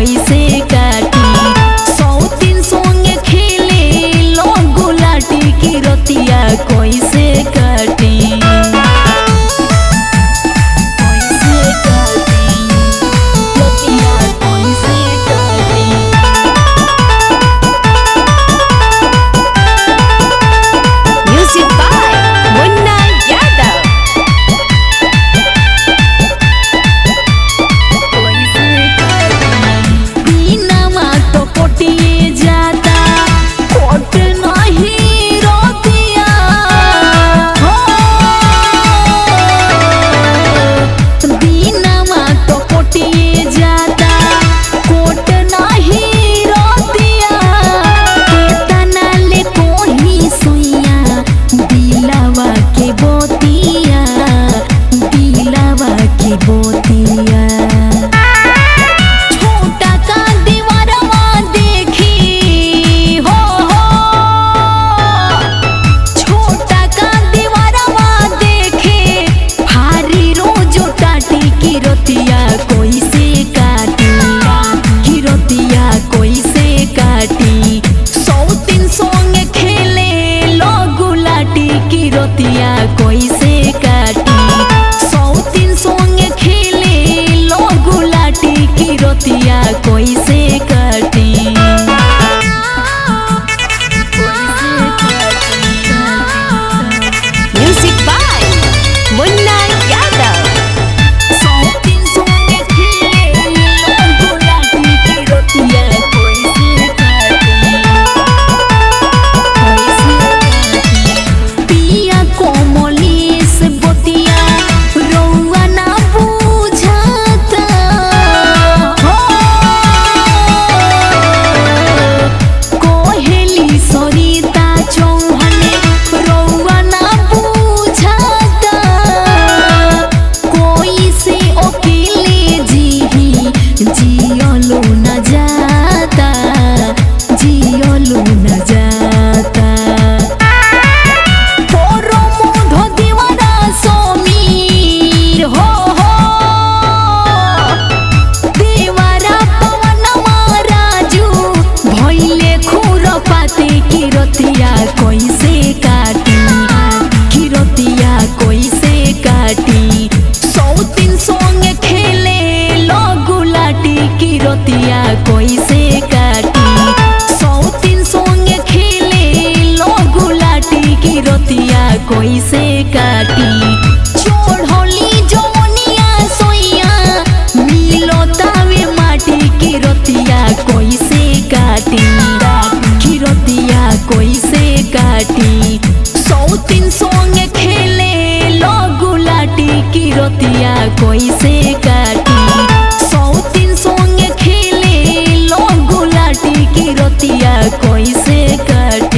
कोई से काटी। सौतीन संगे खेले लो गुलाटी की रतिया कोई से काटी। रतिया कोई से काटी। सौतीन संगे खेले लो गुलाटी की रतिया कोई से काटी। Music by Munna Yadav. सौतीन संगे खेले लो गुलाटी की रतिया कोई से काटी। कोमलीस बतिया रौआ ना बुझाता हो। कोहेली सरिता चौहान रौआ ना बुझाता। कोई से अकेले जियलो न जाता, जियलो न जाता। रतिया कोई से काटी, की रतिया कोई से काटी। सौतीन संगे खेले लो गुलाटी की रतिया कोई से काटी। सौतीन संगे खेले लो गुलाटी की रतिया कोई से काटी। चोढ़ली जौनिया सोइया मिलो तावे माटी की रतिया कोई से काटी, की रतिया कोई से काटी। सौतीन संगे खेले लो गुलाटी की रतिया कोई से काटी। सौतीन संगे खेले लो गुलाटी की रतिया कोई से काटी।